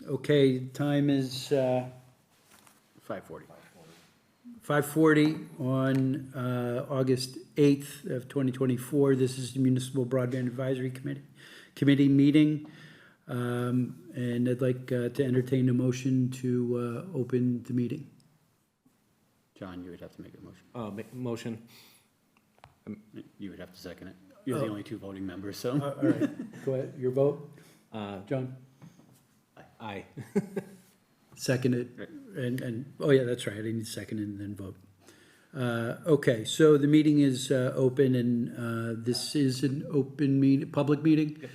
Okay, time is 5:40. 5:40 on August 8th of 2024. This is the Municipal Broadband Advisory Committee meeting. And I'd like to entertain a motion to open the meeting. John, you would have to make a motion. Motion. You would have to second it. You're the only two voting members, so. All right, go ahead. Your vote, John? Aye. Second it. And oh yeah, that's right. I need to second and then vote. Okay, so the meeting is open, and this is an open meeting, public meeting. Yep.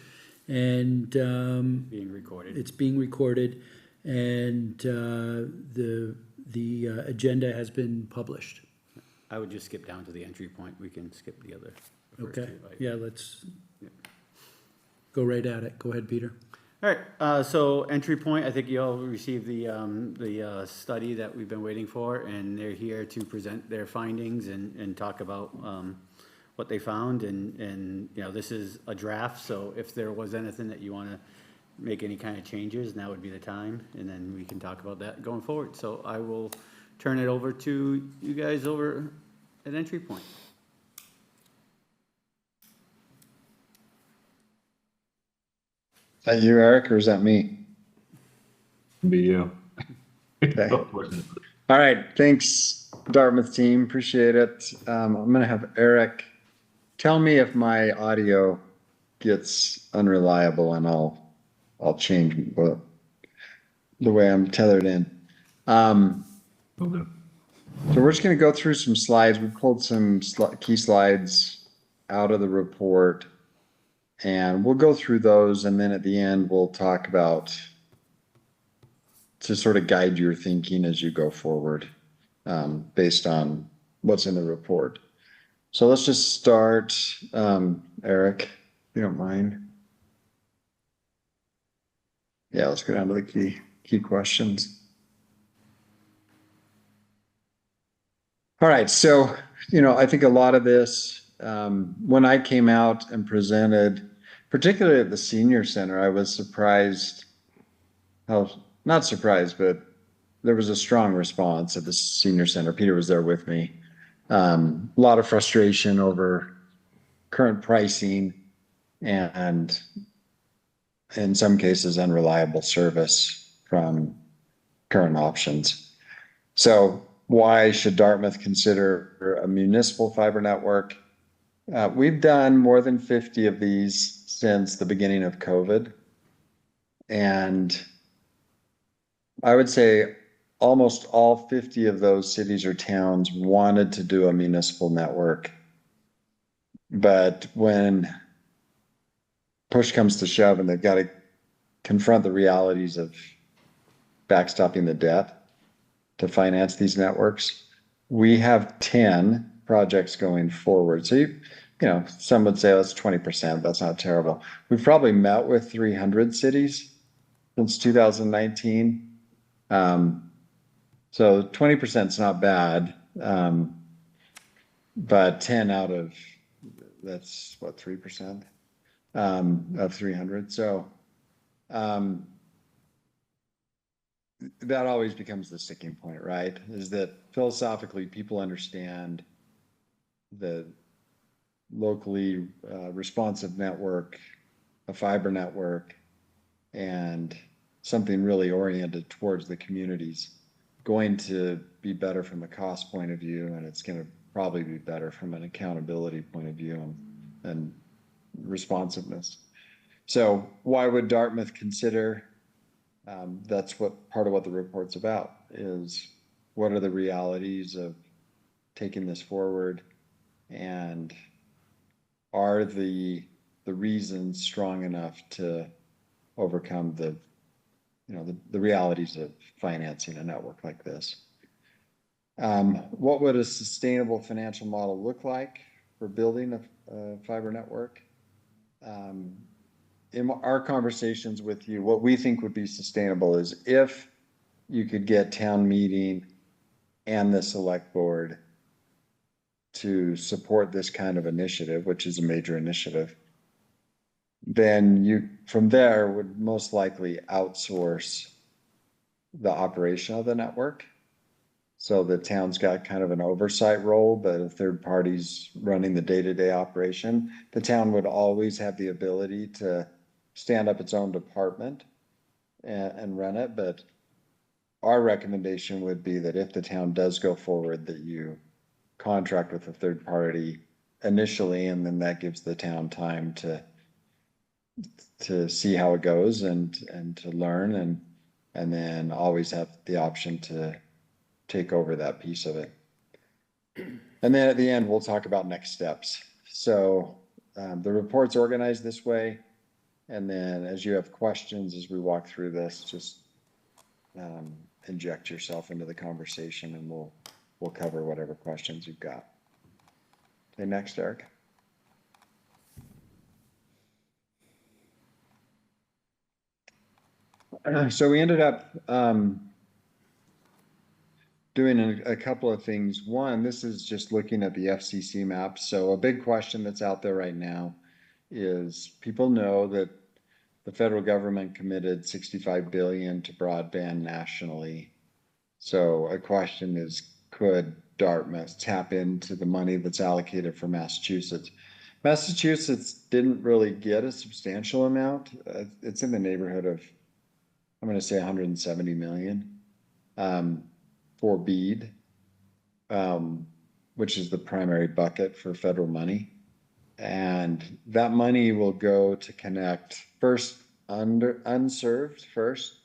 And Being recorded. it's being recorded, and the agenda has been published. I would just skip down to the entry point. We can skip the other. first Okay, two items. yeah, let's Yeah. go right at it. Go ahead, Peter. All right, so entry point, I think you all received the study that we've been waiting for, and they're here to present their findings and talk about what they found, and you know, this is a draft, so if there was anything that you want to make any kind of changes, now would be the time, and then we can talk about that going forward. So I will turn it over to you guys over at entry point. Is that you, Eric, or is that me? Be you. Okay. All right, thanks, Dartmouth team, appreciate it. I'm gonna have Eric tell me if my audio gets unreliable, and I'll change the way I'm tethered in. Okay. So we're just gonna go through some slides. We pulled some key slides out of the report, and we'll go through those, and then at the end, we'll talk about to sort of guide your thinking as you go forward, based on what's in the report. So let's just start, Eric, if you don't mind. Yeah, let's go down to the key questions. All right, so, I think a lot of this, when I came out and presented, particularly at the senior center, I was surprised not surprised, but there was a strong response at the senior center. Peter was there with me. A lot of frustration over current pricing and in some cases unreliable service from current options. So why should Dartmouth consider a municipal fiber network? We've done more than 50 of these since the beginning of COVID. And I would say almost all 50 of those cities or towns wanted to do a municipal network. But when push comes to shove and they've got to confront the realities of backstopping the debt to finance these networks, we have 10 projects going forward. So, some would say that's 20%. That's not terrible. We've probably met with 300 cities since 2019. So 20% is not bad, but 10 out of, that's what, 3% of 300. So that always becomes the sticking point, right? Is that philosophically people understand the locally responsive network, a fiber network, and something really oriented towards the communities going to be better from a cost point of view, and it's going to probably be better from an accountability point of view and responsiveness. So why would Dartmouth consider? That's what part of what the report's about, is what are the realities of taking this forward, and are the reasons strong enough to overcome the realities of financing a network like this. What would a sustainable financial model look like for building a fiber network? In our conversations with you, what we think would be sustainable is if you could get town meeting and the select board to support this kind of initiative, which is a major initiative, then you from there would most likely outsource the operation of the network. So the town's got kind of an oversight role, but a third party's running the day-to-day operation. The town would always have the ability to stand up its own department and run it, but our recommendation would be that if the town does go forward, that you contract with a third party initially, and then that gives the town time to see how it goes and to learn and then always have the option to take over that piece of it. And then at the end, we'll talk about next steps. So the report's organized this way. And then as you have questions, as we walk through this, just inject yourself into the conversation and we'll cover whatever questions you've got. Okay, next, Eric. So we ended up doing a couple of things. One, this is just looking at the FCC maps. So a big question that's out there right now is people know that the federal government committed $65 billion to broadband nationally. So a question is, could Dartmouth tap into the money that's allocated for Massachusetts? Massachusetts didn't really get a substantial amount. It's in the neighborhood of, I'm going to say 170 million for BEAD, which is the primary bucket for federal money. And that money will go to connect first unserved first,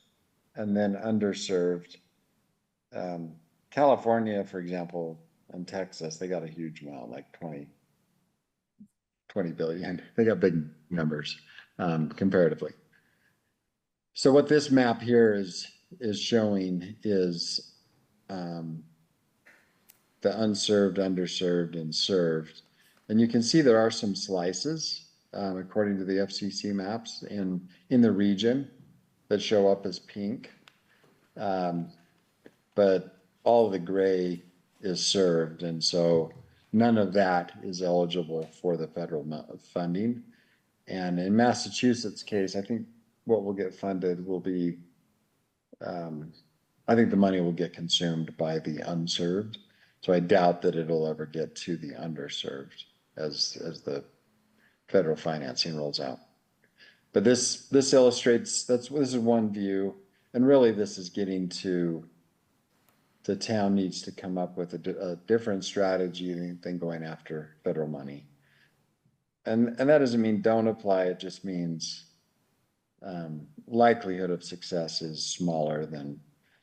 and then underserved. California, for example, and Texas, they got a huge amount, like 20 billion. They got big numbers comparatively. So what this map here is showing is the unserved, underserved, and served. And you can see there are some slices, according to the FCC maps, in the region that show up as pink. But all of the gray is served, and so none of that is eligible for the federal funding. And in Massachusetts' case, I think what will get funded will be, I think the money will get consumed by the unserved. So I doubt that it'll ever get to the underserved as the federal financing rolls out. But this illustrates, this is one view, and really this is getting to the town needs to come up with a different strategy than going after federal money. And that doesn't mean don't apply, it just means likelihood of success is smaller than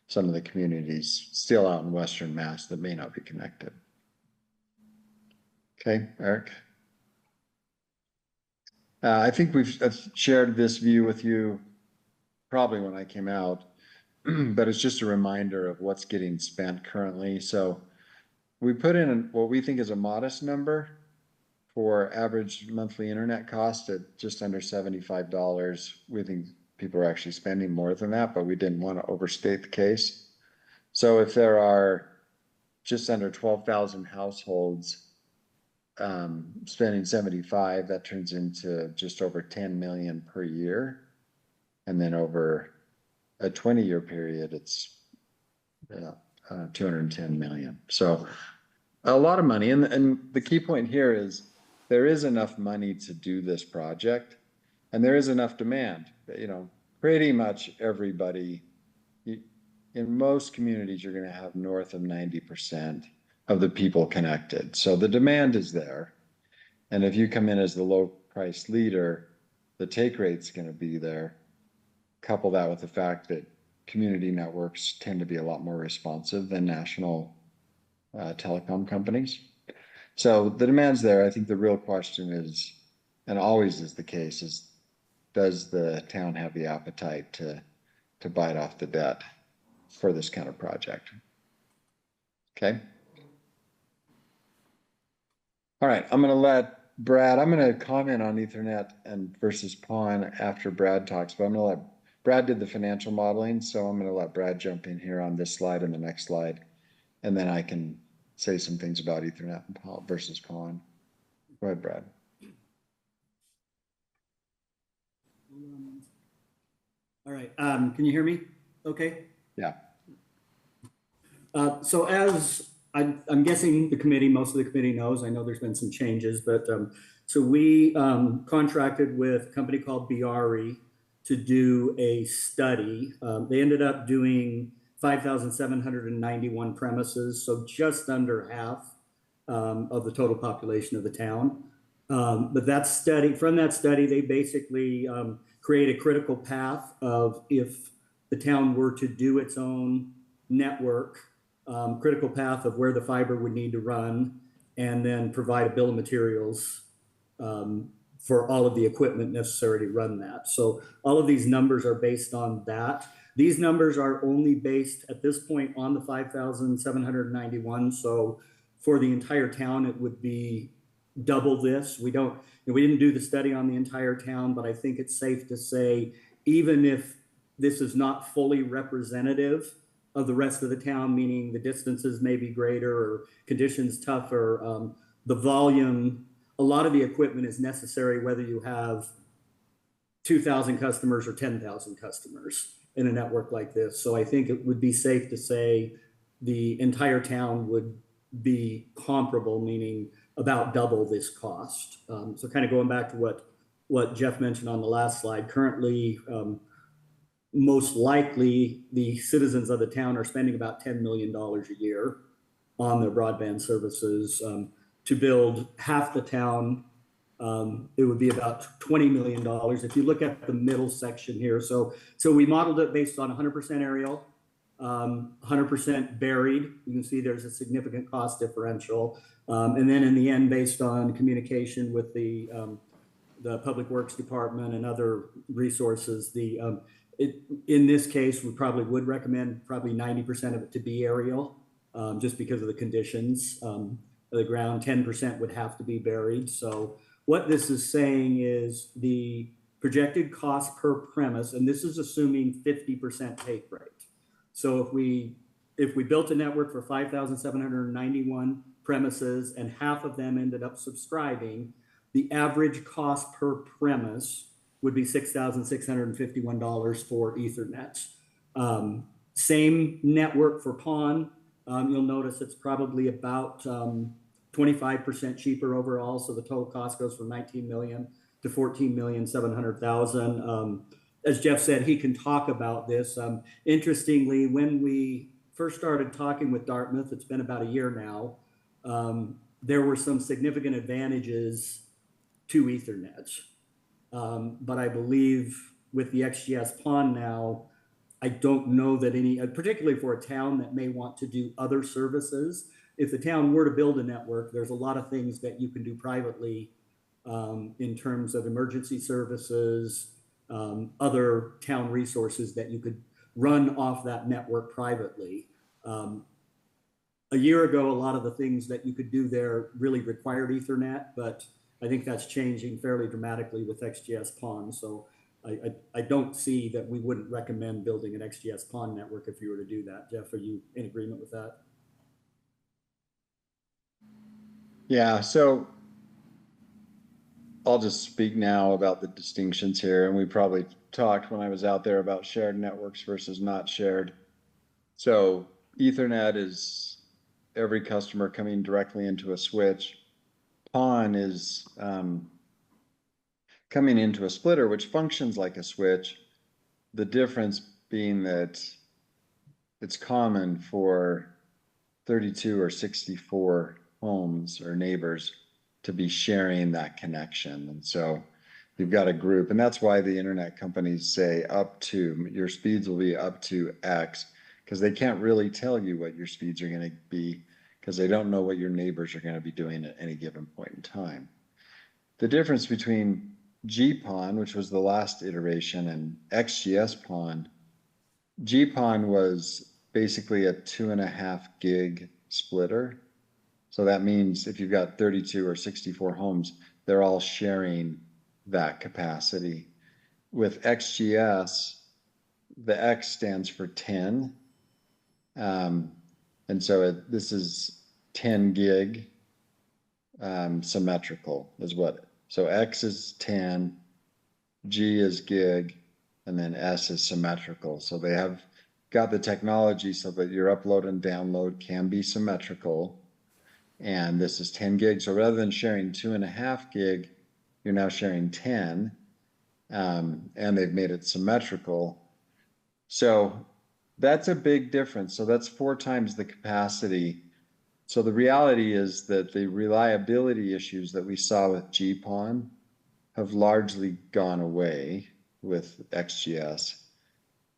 some of the communities still out in Western Mass that may not be connected. Okay, Eric? I think I've shared this view with you probably when I came out, but it's just a reminder of what's getting spent currently. So we put in what we think is a modest number for average monthly internet cost at just under $75. We think people are actually spending more than that, but we didn't want to overstate the case. So if there are just under 12,000 households spending 75, that turns into just over 10 million per year. And then over a 20-year period, it's 210 million. So a lot of money. And the key point here is there is enough money to do this project, and there is enough demand. You know, pretty much everybody, in most communities, you're going to have north of 90% of the people connected. So the demand is there. And if you come in as the low price leader, the take rate's going to be there. Couple that with the fact that community networks tend to be a lot more responsive than national telecom companies. So the demand's there. I think the real question is, and always is the case, is does the town have the appetite to bite off the debt for this kind of project? Okay. All right, I'm going to let Brad, I'm going to comment on Ethernet and versus PON after Brad talks, but I'm going to let Brad did the financial modeling, so I'm going to let Brad jump in here on this slide and the next slide, and then I can say some things about Ethernet and PON versus PON. Go ahead, Brad. All right, can you hear me? Okay. Yeah. So as I'm guessing the committee, most of the committee knows, I know there's been some changes, but so we contracted with a company called BRE to do a study. They ended up doing 5,791 premises, so just under half of the total population of the town. But from that study, they basically create a critical path of if the town were to do its own network, critical path of where the fiber would need to run, and then provide a bill of materials for all of the equipment necessary to run that. So all of these numbers are based on that. These numbers are only based at this point on the 5,791. So for the entire town, it would be double this. We didn't do the study on the entire town, but I think it's safe to say, even if this is not fully representative of the rest of the town, meaning the distances may be greater or conditions tougher, the volume, a lot of the equipment is necessary whether you have 2,000 customers or 10,000 customers in a network like this. So I think it would be safe to say the entire town would be comparable, meaning about double this cost. So kind of going back to what Jeff mentioned on the last slide, currently, most likely the citizens of the town are spending about $10 million a year on their broadband services. To build half the town, it would be about $20 million. If you look at the middle section here, so we modeled it based on 100% aerial, 100% buried. You can see there's a significant cost differential. And then in the end, based on communication with the Public Works Department and other resources, in this case, we probably would recommend probably 90% of it to be aerial, just because of the conditions of the ground. 10% would have to be buried. So what this is saying is the projected cost per premise, and this is assuming 50% take rate. So if we built a network for 5,791 premises and half of them ended up subscribing, the average cost per premise would be $6,651 for Ethernet. Same network for PON. You'll notice it's probably about 25% cheaper overall. So the total cost goes from 19 million to 14,700,000. As Jeff said, he can talk about this. Interestingly, when we first started talking with Dartmouth, it's been about a year now, there were some significant advantages to Ethernet. But I believe with the XGS PON now, I don't know that any, particularly for a town that may want to do other services, if the town were to build a network, there's a lot of things that you can do privately in terms of emergency services, other town resources that you could run off that network privately. A year ago, a lot of the things that you could do there really required Ethernet, but I think that's changing fairly dramatically with XGS PON. So I don't see that we wouldn't recommend building an XGS PON network if you were to do that. Jeff, are you in agreement with that? Yeah, so I'll just speak now about the distinctions here. And we probably talked when I was out there about shared networks versus not shared. So Ethernet is every customer coming directly into a switch. PON is coming into a splitter, which functions like a switch. The difference being that it's common for 32 or 64 homes or neighbors to be sharing that connection. And so you've got a group, and that's why the internet companies say up to, your speeds will be up to X, because they can't really tell you what your speeds are going to be, because they don't know what your neighbors are going to be doing at any given point in time. The difference between GPON, which was the last iteration, and XGS PON, GPON was basically a 2.5 gig splitter. So that means if you've got 32 or 64 homes, they're all sharing that capacity. With XGS, the X stands for 10. And so this is 10 gig symmetrical is what. So X is 10, G is gig, and then S is symmetrical. So they have got the technology so that your upload and download can be symmetrical. And this is 10 gigs. So rather than sharing 2.5 gig, you're now sharing 10. And they've made it symmetrical. So that's a big difference. So that's 4 times the capacity. So the reality is that the reliability issues that we saw with GPON have largely gone away with XGS.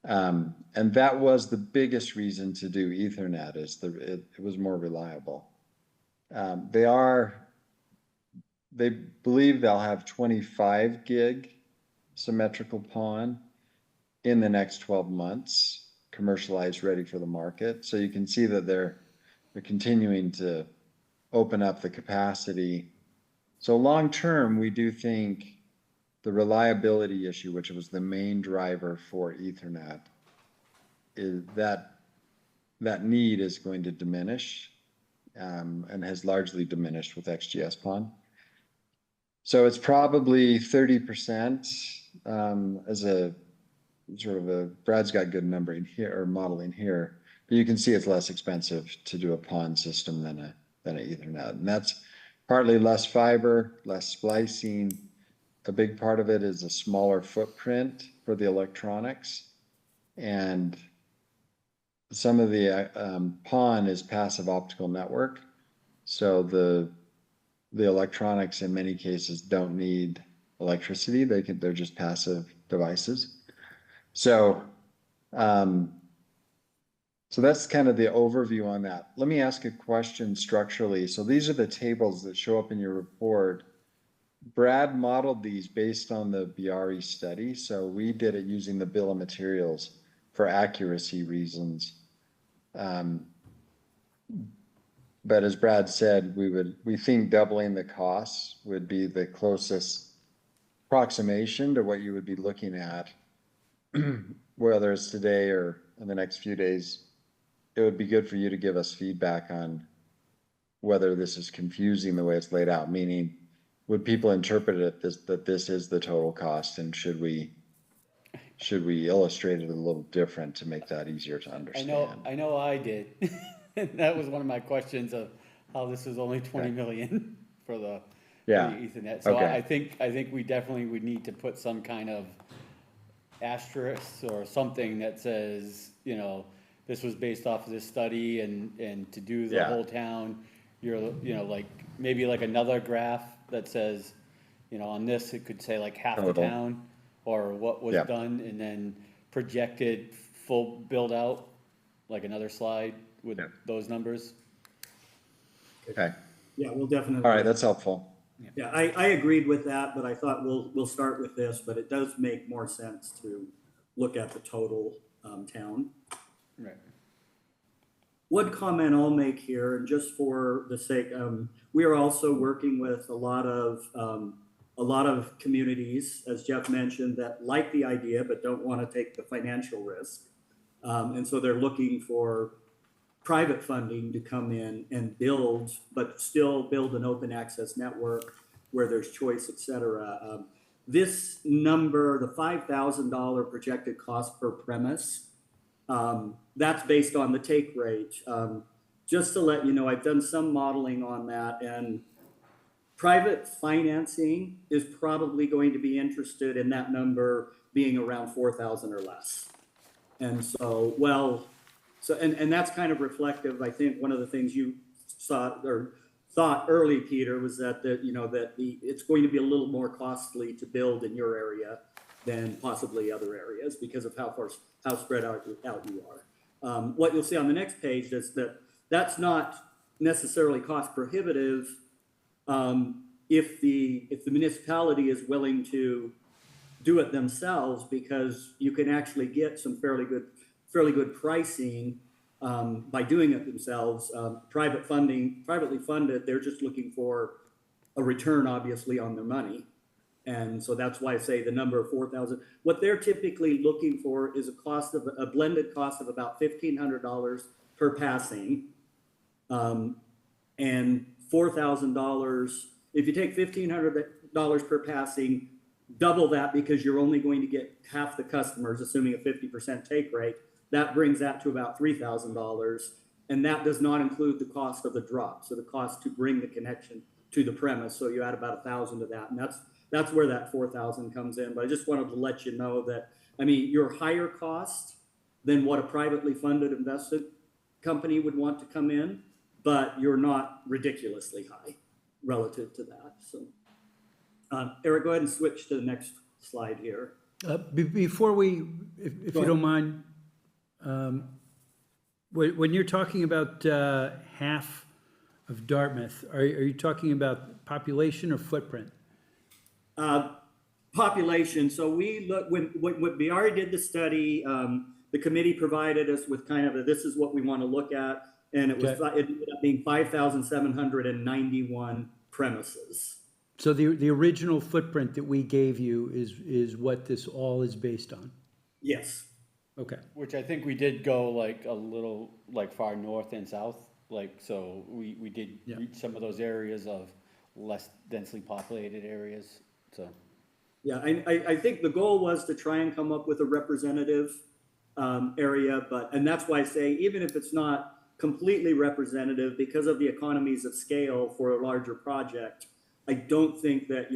And that was the biggest reason to do Ethernet, is it was more reliable. They believe they'll have 25 gig symmetrical PON in the next 12 months, commercialized, ready for the market. So you can see that they're continuing to open up the capacity. So long term, we do think the reliability issue, which was the main driver for Ethernet, is that need is going to diminish, and has largely diminished with XGS PON. So it's probably 30%, as a sort of a, Brad's got good numbering here, or modeling here, but you can see it's less expensive to do a PON system than an Ethernet. And that's partly less fiber, less splicing. A big part of it is a smaller footprint for the electronics. And some of the PON is passive optical network. So the electronics in many cases don't need electricity. They're just passive devices. So, so that's kind of the overview on that. Let me ask a question structurally. So these are the tables that show up in your report. Brad modeled these based on the BRE study. So we did it using the bill of materials for accuracy reasons. But as Brad said, we think doubling the costs would be the closest approximation to what you would be looking at, whether it's today or in the next few days. It would be good for you to give us feedback on whether this is confusing the way it's laid out, meaning would people interpret it that this is the total cost, and should we illustrate it a little different to make that easier to understand? I know I did. That was one of my questions of how this is only 20 million for the Ethernet. So Okay. I think we definitely would need to put some kind of asterisk or something that says, you know, this was based off of this study, and to do the whole town, like maybe like another graph that says, you know, on this, it could say like half the town or what was done, and then projected full build out, like another slide with those numbers. Okay. Yeah, we'll definitely. All right, that's helpful. Yeah, I agreed with that, but I thought we'll start with this, but it does make more sense to look at the total town. Right. One comment I'll make here, and just for the sake, we are also working with a lot of communities, as Jeff mentioned, that like the idea but don't want to take the financial risk, and so they're looking for private funding to come in and build, but still build an open access network where there's choice, et cetera. This number, the $5,000 projected cost per premise, that's based on the take rate. Just to let you know, I've done some modeling on that, and private financing is probably going to be interested in that number being around 4,000 or less. And so, and that's kind of reflective. I think one of the things you saw or thought early, Peter, was that it's going to be a little more costly to build in your area than possibly other areas because of how spread out you are. What you'll see on the next page is that that's not necessarily cost prohibitive if the municipality is willing to do it themselves, because you can actually get some fairly good pricing by doing it themselves. Privately funded, they're just looking for a return, obviously, on their money. And so that's why I say the number of 4,000. What they're typically looking for is a blended cost of about $1,500 per passing, and $4,000. If you take $1,500 per passing, double that, because you're only going to get half the customers, assuming a 50% take rate. that brings that to about $3,000. And that does not include the cost of the drop. So the cost to bring the connection to the premise. So you add about $1,000 to that. And that's where that 4,000 comes in. But I just wanted to let you know that, I mean, you're higher cost than what a privately funded invested company would want to come in, but you're not ridiculously high relative to that. So Eric, go ahead and switch to the next slide here. Before we, if you don't mind, when you're talking about half of Dartmouth, are you talking about population or footprint? Population. So we look when we already did the study. The committee provided us with kind of this is what we want to look at, and it ended up being 5,791 premises. So the original footprint that we gave you is what this all is based on? Yes. Okay. Which I think we did go like a little, like far north and south, like, so we did reach some of those areas of less densely populated areas, so. Yeah, I think the goal was to try and come up with a representative area, and that's why I say, even if it's not completely representative, because of the economies of scale for a larger project, I don't think that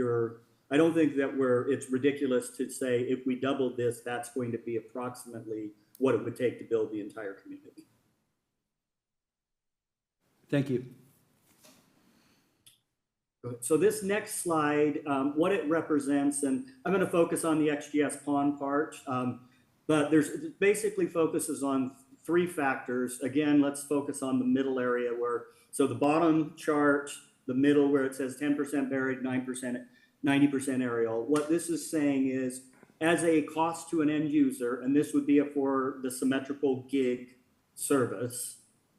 it's ridiculous to say if we doubled this, that's going to be approximately what it would take to build the entire community. Thank you. So this next slide, what it represents, and I'm going to focus on the XGS pond part, but it basically focuses on 3 factors. Again, let's focus on the middle area so the bottom chart, the middle where it says 10% buried, 90% aerial. What this is saying is, as a cost to an end user, and this would be for the symmetrical gig service,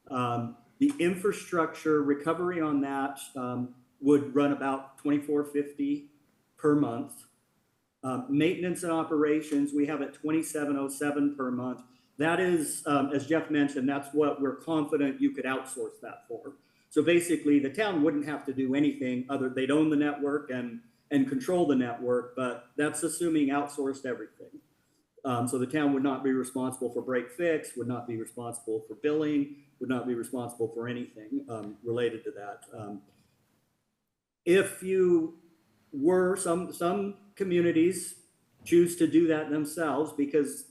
the infrastructure recovery on that would run about $24.50 per month. Maintenance and operations, we have at $27.07 per month. That is, as Jeff mentioned, that's what we're confident you could outsource that for. So basically, the town wouldn't have to do anything other. They'd own the network and control the network, but that's assuming outsourced everything. So the town would not be responsible for break fix, would not be responsible for billing, would not be responsible for anything related to that. If you were, some communities choose to do that themselves, because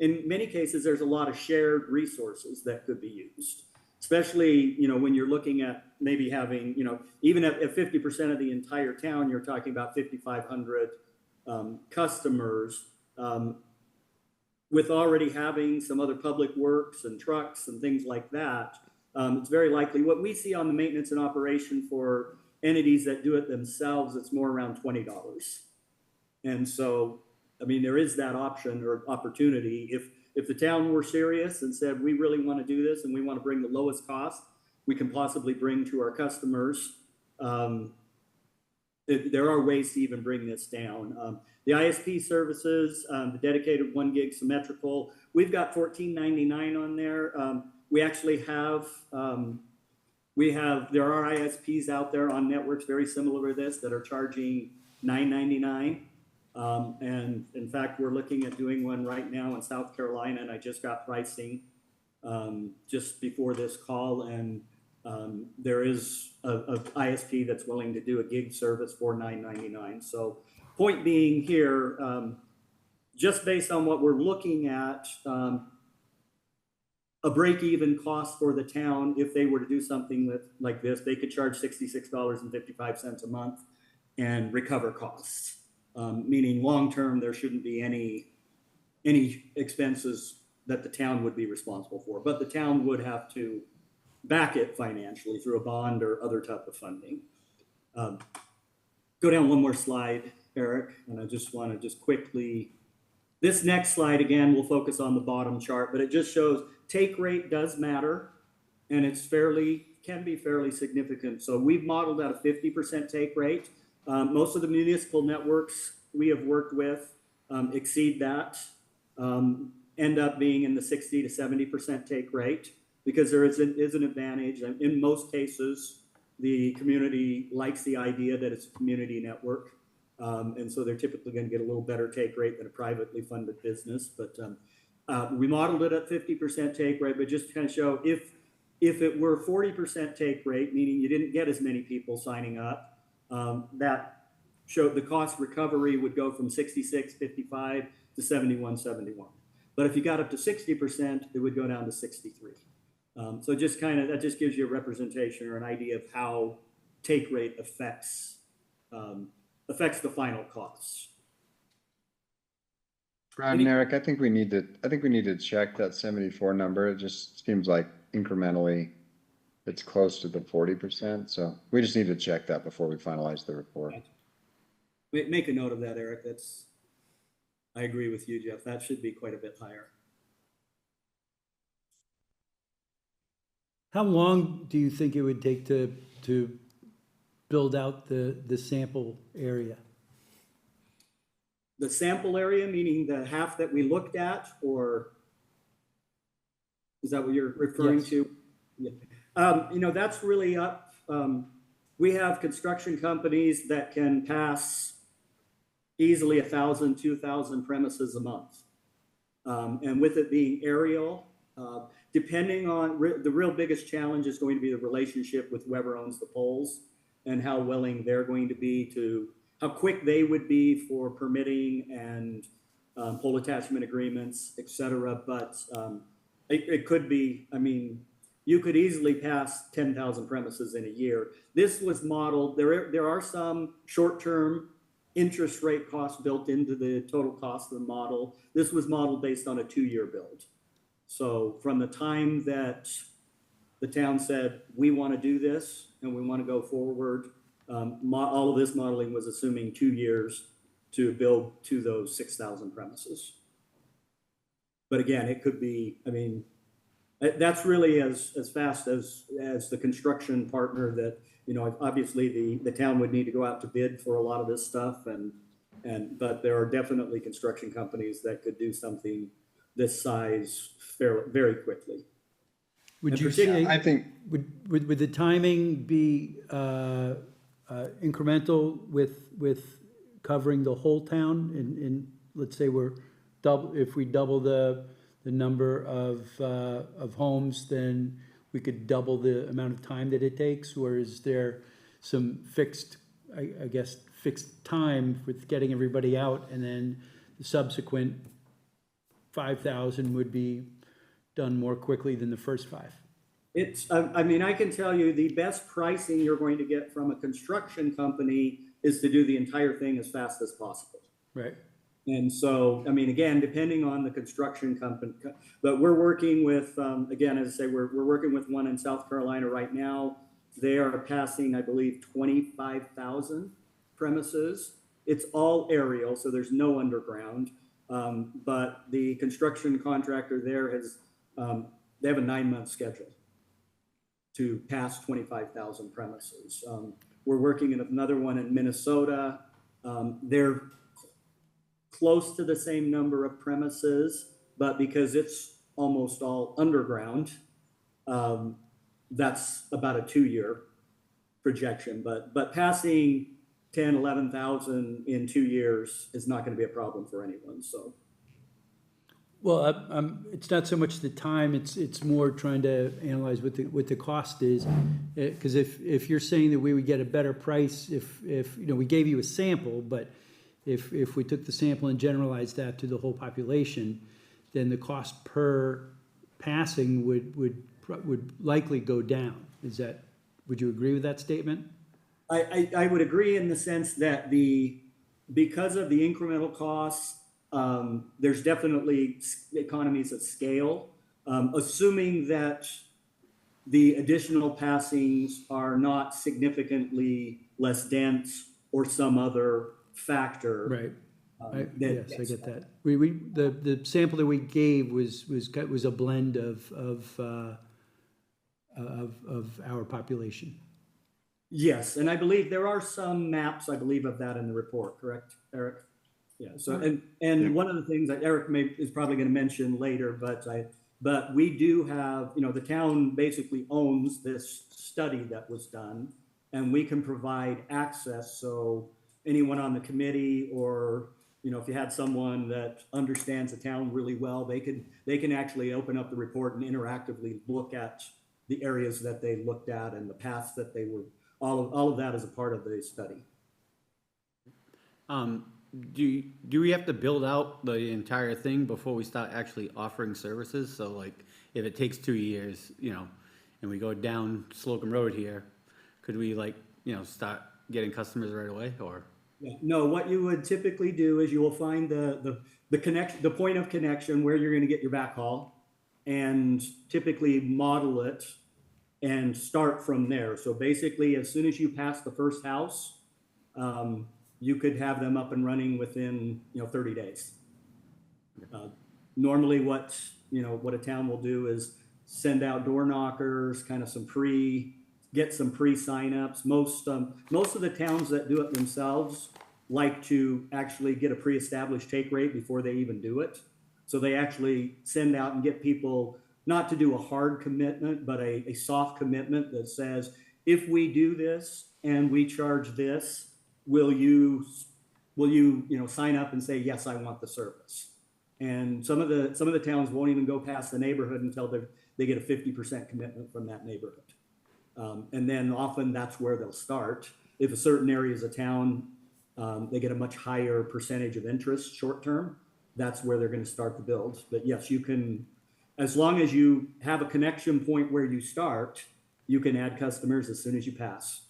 in many cases, there's a lot of shared resources that could be used. Especially, when you're looking at maybe having, even at 50% of the entire town, you're talking about 5,500 customers, with already having some other public works and trucks and things like that. It's very likely what we see on the maintenance and operation for entities that do it themselves, it's more around $20. And so, I mean, there is that option or opportunity. If the town were serious and said, we really want to do this and we want to bring the lowest cost we can possibly bring to our customers, there are ways to even bring this down. The ISP services, the dedicated 1 gig symmetrical, we've got $14.99 on there. We actually have, there are ISPs out there on networks very similar to this that are charging $9.99. And in fact, we're looking at doing one right now in South Carolina, and I just got pricing just before this call, and there is a ISP that's willing to do a gig service for $9.99. So point being here, just based on what we're looking at, a break-even cost for the town, if they were to do something like this, they could charge $66.55 a month and recover costs. Meaning long-term, there shouldn't be any expenses that the town would be responsible for, but the town would have to back it financially through a bond or other type of funding. Go down one more slide, Eric, and I just want to quickly, this next slide again, we'll focus on the bottom chart, but it just shows take rate does matter, and it's can be fairly significant. So we've modeled out a 50% take rate. Most of the municipal networks we have worked with exceed that, end up being in the 60 to 70% take rate, because there is an advantage. And in most cases, the community likes the idea that it's a community network. And so they're typically going to get a little better take rate than a privately funded business. But We modeled it at 50% take rate, but just to kind of show if it were 40% take rate, meaning you didn't get as many people signing up, that showed the cost recovery would go from 66.55 to 71.71. But if you got up to 60%, it would go down to 63. So just kind of, that just gives you a representation or an idea of how take rate affects the final costs. Brad and Eric, I think we need to check that 74 number. It just seems like incrementally it's close to the 40%. So we just need to check that before we finalize the report. Make a note of that, Eric. I agree with you, Jeff. That should be quite a bit higher. How long do you think it would take to build out the sample area? The sample area, meaning the half that we looked at, or is that what you're referring Yes. to? Yeah. That's really up. We have construction companies that can pass easily 1,000, 2,000 premises a month. And with it being aerial, depending on the real biggest challenge is going to be the relationship with whoever owns the poles and how willing they're going to be to, how quick they would be for permitting and pole attachment agreements, et cetera. But it could be, you could easily pass 10,000 premises in a year. This was modeled, there are some short-term interest rate costs built into the total cost of the model. This was modeled based on a 2-year build. So from the time that the town said, we want to do this and we want to go forward, all of this modeling was assuming 2 years to build to those 6,000 premises. But again, it could be, that's really as fast as the construction partner that, obviously the town would need to go out to bid for a lot of this stuff. But there are definitely construction companies that could do something this size very quickly. Would And you say, I think would the timing be incremental with covering the whole town? In let's say if we double the number of homes, then we could double the amount of time that it takes, or is there some fixed time with getting everybody out, and then the subsequent 5,000 would be done more quickly than the first 5? I can tell you the best pricing you're going to get from a construction company is to do the entire thing as fast as possible. Right. And so, again, depending on the construction company, but we're working with, again, as I say, we're working with one in South Carolina right now. They are passing, I believe, 25,000 premises. It's all aerial, so there's no underground. But the construction contractor there they have a 9-month schedule to pass 25,000 premises. We're working in another one in Minnesota. They're close to the same number of premises, but because it's almost all underground, that's about a 2-year projection. But passing 10, 11,000 in 2 years is not going to be a problem for anyone. So, well, it's not so much the time; it's more trying to analyze what the cost is. Because if you're saying that we would get a better price if we gave you a sample, but if we took the sample and generalized that to the whole population, then the cost per passing would likely go down. Would you agree with that statement? I would agree in the sense that because of the incremental costs, there's definitely economies of scale, assuming that the additional passings are not significantly less dense or some other factor. Right. Yes, I get that. The sample that we gave was a blend of our population. Yes, and I believe there are some maps, I believe, of that in the report, correct, Eric? Yeah, so, and one of the things that Eric is probably going to mention later, but we do have, the town basically owns this study that was done, and we can provide access, so anyone on the committee or you know, if you had someone that understands the town really well, they can actually open up the report and interactively look at the areas that they looked at and the paths that they were, all of that is a part of the study. Do we have to build out the entire thing before we start actually offering services? So like, if it takes 2 years, you know, and we go down Slocum Road here, could we like, you know, start getting customers right away, or? Yeah. No, what you would typically do is you will find the connection, the point of connection where you're going to get your backhaul, and typically model it and start from there. So basically, as soon as you pass the first house, you could have them up and running within, you know, 30 days. Normally what, you know, what a town will do is send out door knockers, kind of get some pre-signups. Most of the towns that do it themselves like to actually get a pre-established take rate before they even do it. So they actually send out and get people not to do a hard commitment, but a soft commitment that says, if we do this and we charge this, will you sign up and say, yes, I want the service? And some of the towns won't even go past the neighborhood until they get a 50% commitment from that neighborhood. And then often that's where they'll start. If a certain area is a town, they get a much higher percentage of interest short term, that's where they're going to start the build. But yes, you can, as long as you have a connection point where you start, you can add customers as soon as you pass.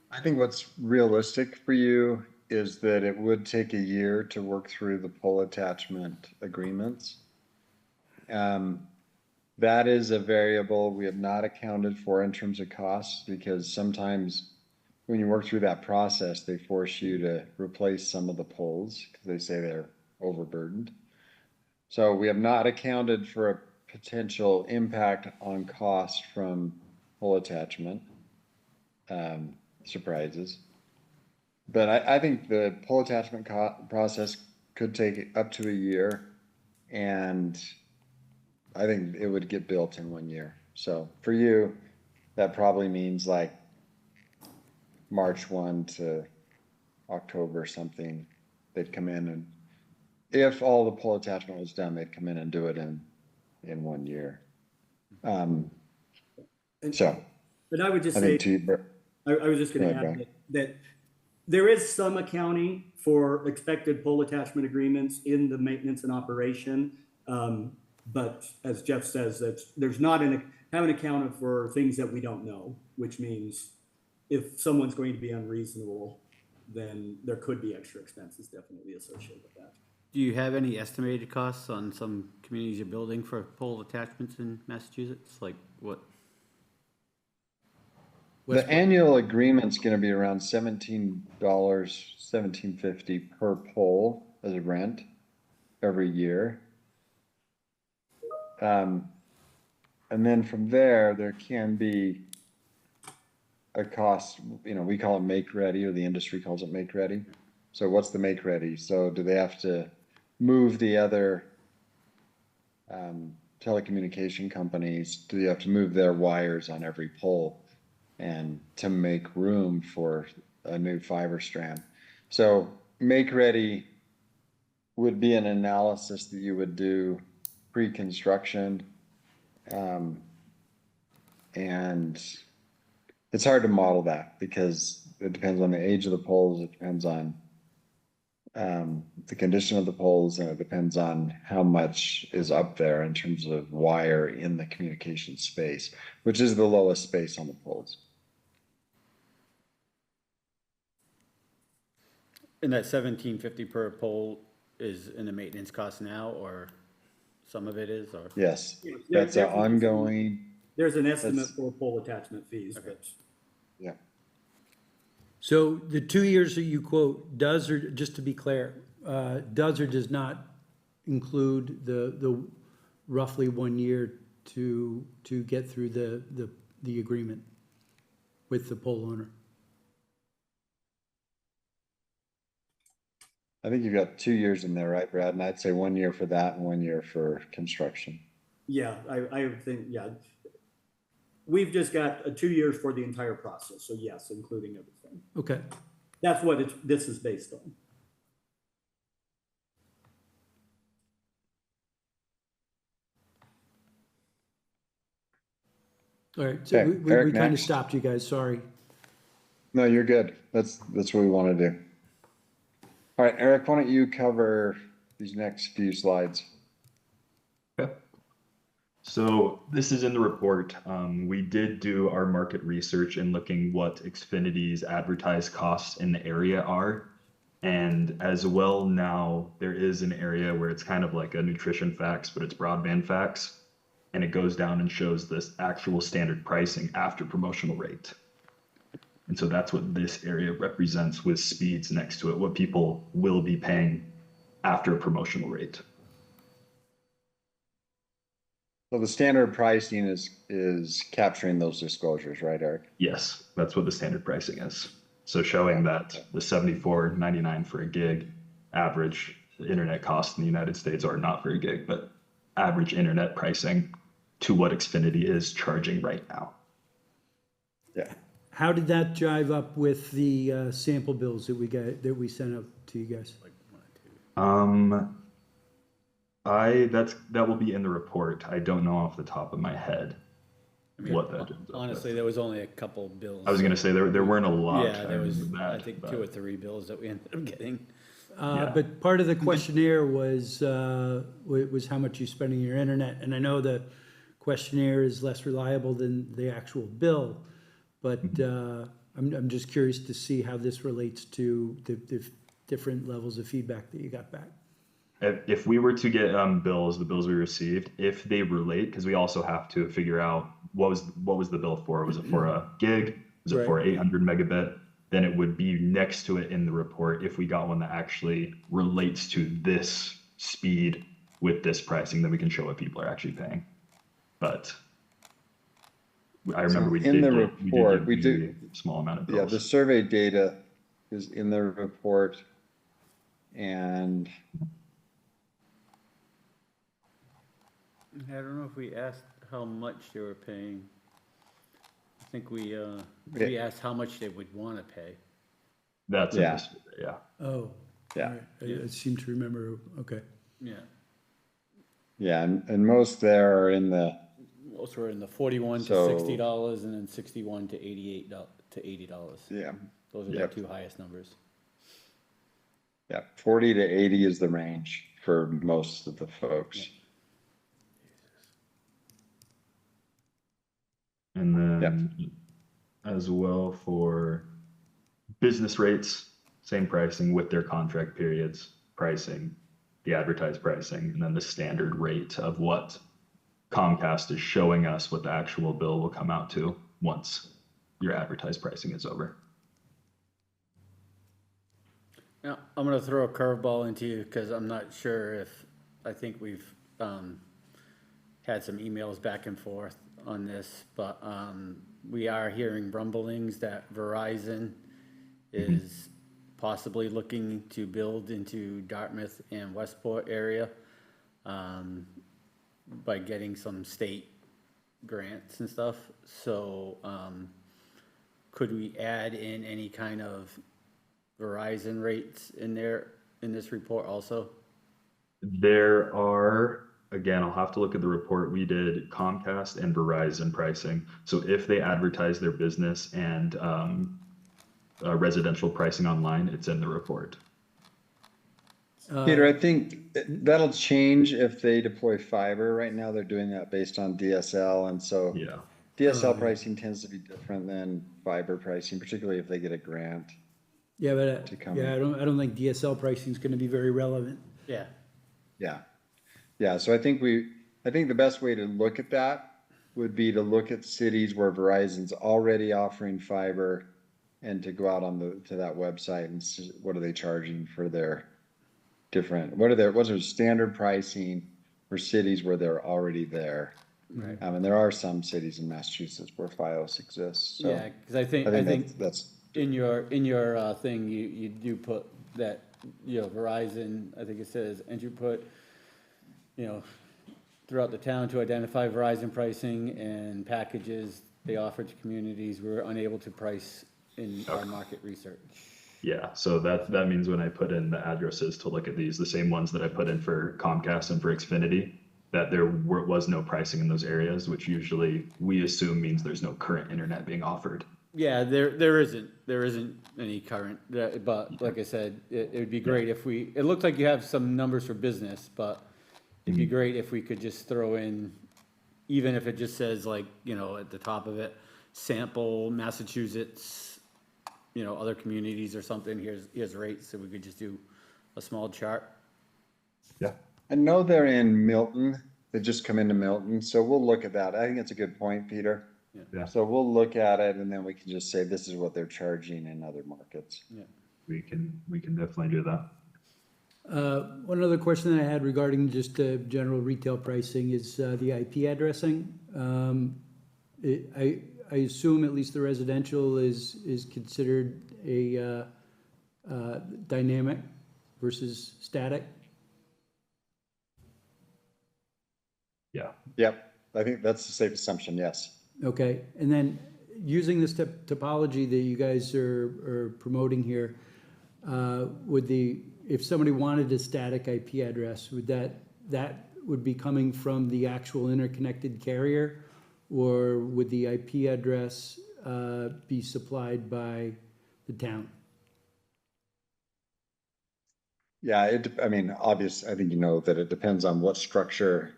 I think what's realistic for you is that it would take a year to work through the pole attachment agreements. That is a variable we have not accounted for in terms of costs, because sometimes when you work through that process, they force you to replace some of the poles because they say they're overburdened. So we have not accounted for a potential impact on cost from pole attachment surprises. But I think the pole attachment process could take up to a year, and I think it would get built in 1 year. So for you, that probably means like March 1 to October something, they'd come in, and if all the pole attachment was done, they'd come in and do it in 1 year. So, But I would just I say, think I was just going to Go ahead, add that there is some accounting for expected pole attachment agreements in the maintenance and operation. But as Jeff says, there's not haven't accounted for things that we don't know, which means if someone's going to be unreasonable, then there could be extra expenses definitely associated with that. Do you have any estimated costs on some communities you're building for pole attachments in Massachusetts? Like what? the annual agreement's gonna be around $17.50 per pole as a rent every year. And then from there can be a cost, you know, we call it make ready, or the industry calls it make ready. So what's the make ready? So do they have to move the other telecommunication companies? Do they have to move their wires on every pole and to make room for a new fiber strand? So make ready would be an analysis that you would do pre-construction, and it's hard to model that because it depends on the age of the poles, it depends on the condition of the poles, and it depends on how much is up there in terms of wire in the communication space, which is the lowest space on the poles. And that $17.50 per pole is in the maintenance cost now, or some of it is, or? Yes, Yeah, that's an there's an ongoing, There's an estimate That's- for pole attachment fees, Okay. but yeah. So the 2 years that you quote does, or just to be clear, does or does not include the roughly 1 year to get through the agreement with the pole owner? I think you've got 2 years in there, right, Brad? And I'd say 1 year for that and 1 year for construction. yeah, I would think, yeah. we've just got 2 years for the entire process, so yes, including everything. Okay, That's what this is based on. all right, so Okay, we Eric, kind of next. stopped you guys, sorry. No, you're good. That's what we want to do. All right, Eric, why don't you cover these next few slides? Okay. So this is in the report. We did do our market research in looking what Xfinity's advertised costs in the area are. And as well now, there is an area where it's kind of like a nutrition facts, but it's broadband facts. And it goes down and shows this actual standard pricing after promotional rate. And so that's what this area represents with speeds next to it, what people will be paying after a promotional rate. So the standard pricing is capturing those disclosures, right, Eric? Yes, that's what the standard pricing is. So showing that the $74.99 for a gig average internet cost in the United States, or not for a gig, but average internet pricing to what Xfinity is charging right now. Yeah. How did that jive up with the sample bills that we sent out to you guys? That will be in the report. I don't know off the top of my head what that is. Honestly, there was only a couple bills. I was gonna say there weren't a lot. Yeah, there was, remember I that, think, but- 2 or 3 bills that we ended up getting. Yeah. But part of the questionnaire was how much you spend on your internet, and I know the questionnaire is less reliable than the actual bill, but I'm just curious to see how this relates to the different levels of feedback that you got back. If we were to get the bills we received, if they relate, because we also have to figure out what was the bill for? Was it for a gig? Was it for 800 megabit? Then it would be next to it in the report if we got one that actually relates to this speed with this pricing, then we can show what people are actually paying. But I remember we in did the get report, we a do- small amount of Yeah, bills. the survey data is in the report. And I don't know if we asked how much they were paying. I think we asked how much they would want to pay. That's Yeah. interesting. Yeah. Oh. Yeah. all right. I seem to remember, okay. Yeah. yeah, and most there are in the, Most were in the 41 to So- $60 and then 61 to $88 to $80. yeah, Those are Yep. the 2 highest numbers. yeah, 40 to 80 is the range for most of the folks. And then as well for business rates, same pricing with their contract periods, pricing, the advertised pricing, and then the standard rate of what Comcast is showing us what the actual bill will come out to once your advertised pricing is over. Now, I'm gonna throw a curveball into you because I'm not sure if, I think we've had some emails back and forth on this, but we are hearing rumblings that Verizon is possibly looking to build into Dartmouth and Westport area by getting some state grants and stuff. So could we add in any kind of Verizon rates in there, in this report also? There are, again, I'll have to look at the report. We did Comcast and Verizon pricing. So if they advertise their business and residential pricing online, it's in the report. Peter, I think that'll change if they deploy fiber. Right now, they're doing that based on DSL, and so Yeah. DSL pricing tends to be different than fiber pricing, particularly if they get a grant. Yeah, but, To come yeah, I don't think DSL pricing is gonna be very relevant. Yeah. Yeah. Yeah, so I think the best way to look at that would be to look at cities where Verizon's already offering fiber and to go out to that website and see what are they charging for their different, what's their standard pricing for cities where they're already there. Right. And there are some cities in Massachusetts where FiOS exists, so. Yeah, because I think That's, in your thing, you do put that, Verizon, I think it says, and you put, throughout the town to identify Verizon pricing and packages they offer to communities, we were unable to price in our market research. Yeah, so that means when I put in the addresses to look at these, the same ones that I put in for Comcast and for Xfinity, that was no pricing in those areas, which usually we assume means there's no current internet being offered. Yeah, there isn't any current, but like I said, it would be great if it looked like you have some numbers for business, but it'd be great if we could just throw in, even if it just says like, you know, at the top of it, sample Massachusetts, you know, other communities or something, here's rates, so we could just do a small chart. Yeah. I know they're in Milton. They just come into Milton, so we'll look at that. I think it's a good point, Peter. Yeah. So we'll look at it and then we can just say this is what they're charging in other markets. Yeah. We can definitely do that. One other question that I had regarding just general retail pricing is the IP addressing. I assume at least the residential is considered a dynamic versus static. Yeah. Yep, I think that's a safe assumption, yes. Okay, and then using this topology that you guys are promoting here, if somebody wanted a static IP address, would that would be coming from the actual interconnected carrier, or would the IP address be supplied by the town? Yeah, I mean, obvious, I think you know that it depends on what structure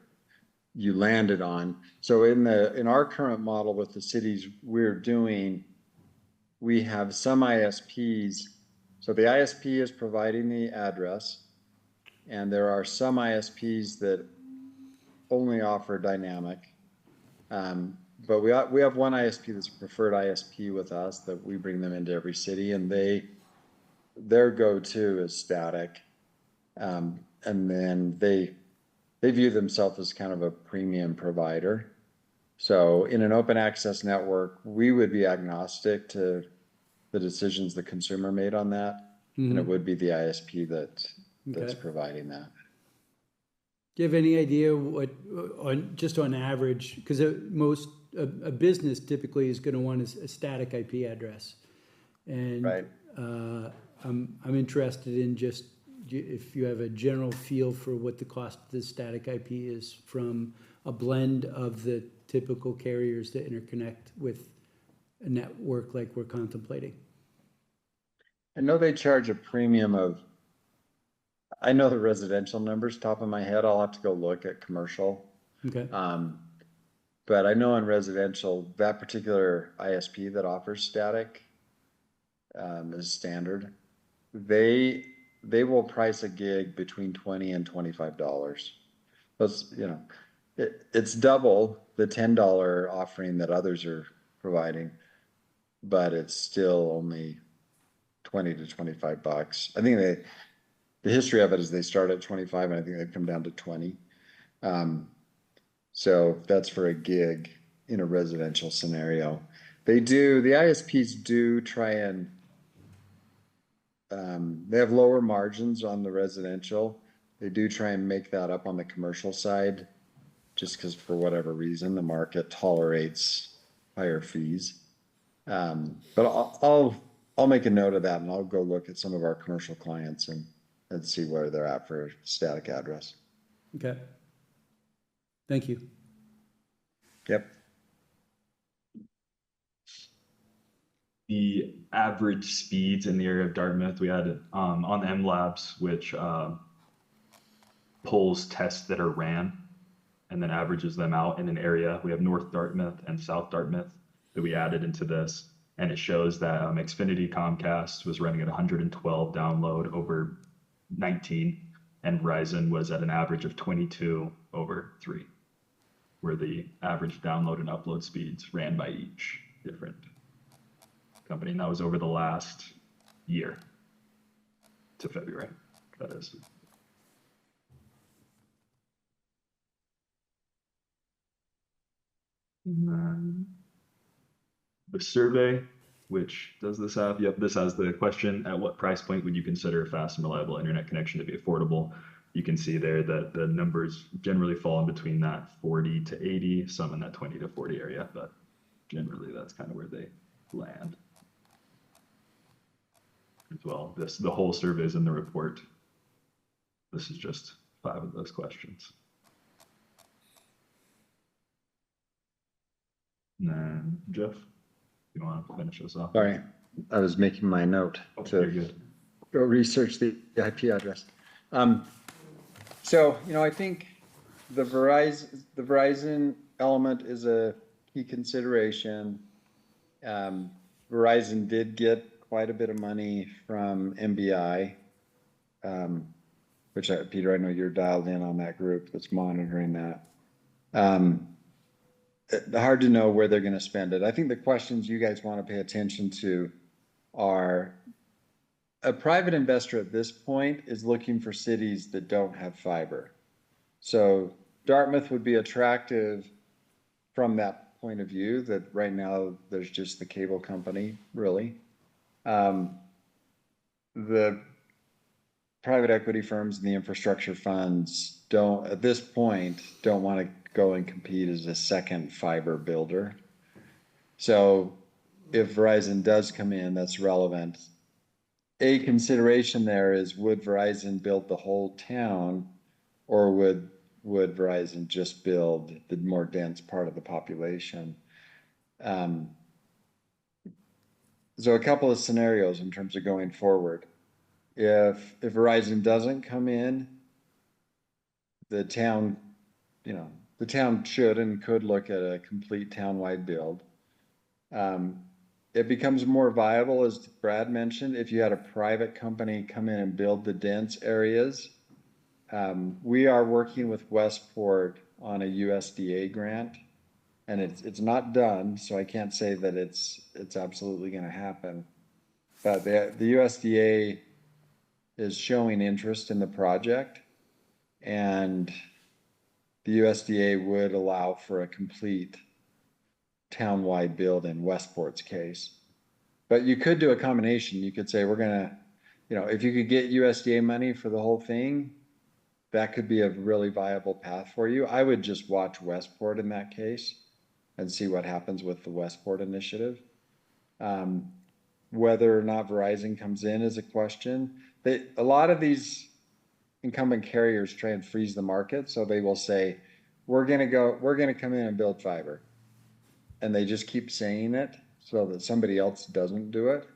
you landed on. So in our current model with the cities we're doing, we have some ISPs. So the ISP is providing the address, and there are some ISPs that only offer dynamic. But we have one ISP that's a preferred ISP with us that we bring them into every city, and their go-to is static. And then they view themselves as kind of a premium provider. So in an open access network, we would be agnostic to the decisions the consumer made on that. And it would be the ISP that's Okay. providing that. Do you have any idea what, just on average, because a business typically is gonna want a static IP address. And Right. I'm interested in just if you have a general feel for what the cost of the static IP is from a blend of the typical carriers that interconnect with a network like we're contemplating. I know they charge a premium I know the residential numbers top of my head. I'll have to go look at commercial. Okay, But I know in residential, that particular ISP that offers static is standard. They will price a gig between $20 and $25. That's, you know, it's double the $10 offering that others are providing, but it's still only 20 to 25 bucks. I think the history of it is they start at 25 and I think they've come down to 20. So that's for a gig in a residential scenario. The ISPs do try and, they have lower margins on the residential. They do try and make that up on the commercial side, just because for whatever reason, the market tolerates higher fees. But I'll make a note of that and I'll go look at some of our commercial clients and see where they're at for static address. okay. Thank you. Yep. The average speeds in the area of Dartmouth, we had on the MLabs, which pulls tests that are ran and then averages them out in an area. We have North Dartmouth and South Dartmouth that we added into this. And it shows that Xfinity Comcast was running at 112 download over 19, and Verizon was at an average of 22 over 3, where the average download and upload speeds ran by each different company. And that was over the last year to February, that is. The survey, which does this have? Yep, this has the question: at what price point would you consider a fast and reliable internet connection to be affordable? You can see there that the numbers generally fall in between that 40 to 80, some in that 20 to 40 area, but generally that's kind of where they land. As well, the whole survey is in the report. This is just 5 of those questions. And then Jeff, you want to finish us off? Sorry, I was making my note You're to good. go research the IP address. So, I think the Verizon element is a key consideration. Verizon did get quite a bit of money from MBI, which Peter, I know you're dialed in on that group that's monitoring that. Hard to know where they're going to spend it. I think the questions you guys want to pay attention to are, a private investor at this point is looking for cities that don't have fiber. So Dartmouth would be attractive from that point of view, that right now there's just the cable company, really. The private equity firms and the infrastructure funds at this point, don't want to go and compete as a second fiber builder. So if Verizon does come in, that's relevant. A consideration there is, would Verizon build the whole town, or would Verizon just build the more dense part of the population? So a couple of scenarios in terms of going forward. If Verizon doesn't come in, the town should and could look at a complete town-wide build. It becomes more viable, as Brad mentioned, if you had a private company come in and build the dense areas. We are working with Westport on a USDA grant, and it's not done, so I can't say that it's absolutely going to happen. But the USDA is showing interest in the project, and the USDA would allow for a complete town-wide build in Westport's case. But you could do a combination. You could say, we're gonna, if you could get USDA money for the whole thing, that could be a really viable path for you. I would just watch Westport in that case and see what happens with the Westport initiative. Whether or not Verizon comes in is a question. A lot of these incumbent carriers try and freeze the market, so they will say, we're gonna come in and build fiber. And they just keep saying it so that somebody else doesn't do it.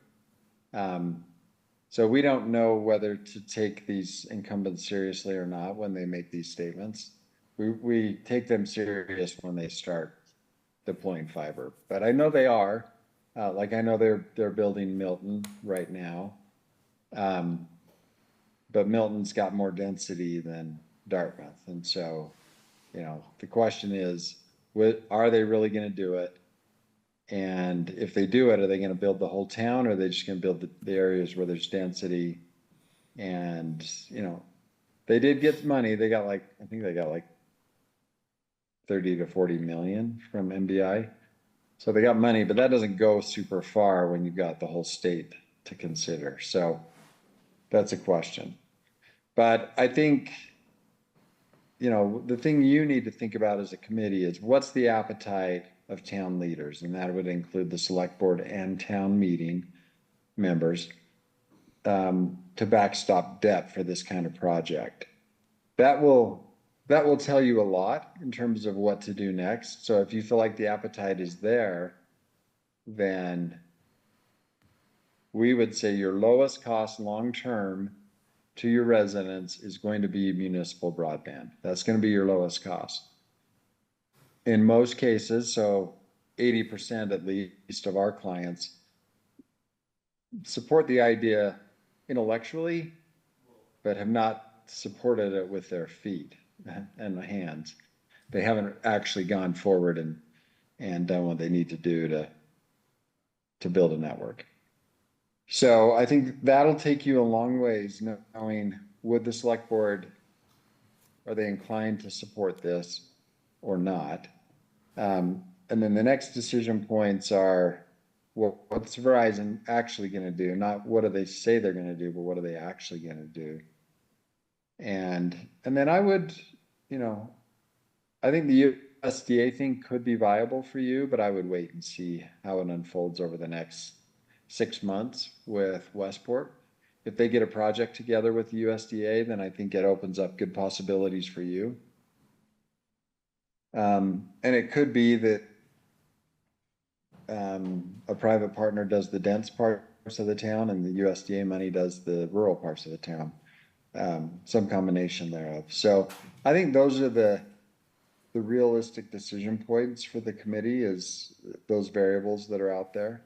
So we don't know whether to take these incumbents seriously or not when they make these statements. We take them serious when they start deploying fiber, but I know they are. Like I know they're building Milton right now, but Milton's got more density than Dartmouth, and so the question is, are they really going to do it? And if they do it, are they going to build the whole town, or are they just going to build the areas where there's density? And they did get money. They got I think they got 30 to 40 million from MBI. So they got money, but that doesn't go super far when you've got the whole state to consider. So that's a question. But I think, the thing you need to think about as a committee is, what's the appetite of town leaders? And that would include the select board and town meeting members, to backstop debt for this kind of project. That will tell you a lot in terms of what to do next. So if you feel like the appetite is there, then we would say your lowest cost long-term to your residents is going to be municipal broadband. That's going to be your lowest cost. In most cases, so 80% at least of our clients support the idea intellectually, but have not supported it with their feet and hands. They haven't actually gone forward and done what they need to do to build a network. So I think that'll take you a long ways, knowing, would the select board, are they inclined to support this or not? And then the next decision points are, well, what's Verizon actually going to do? Not what do they say they're going to do, but what are they actually going to do? And then I would, I think the USDA thing could be viable for you, but I would wait and see how it unfolds over the next 6 months with Westport. If they get a project together with the USDA, then I think it opens up good possibilities for you. And it could be that a private partner does the dense parts of the town and the USDA money does the rural parts of the town. Some combination thereof. So I think those are the realistic decision points for the committee, is those variables that are out there.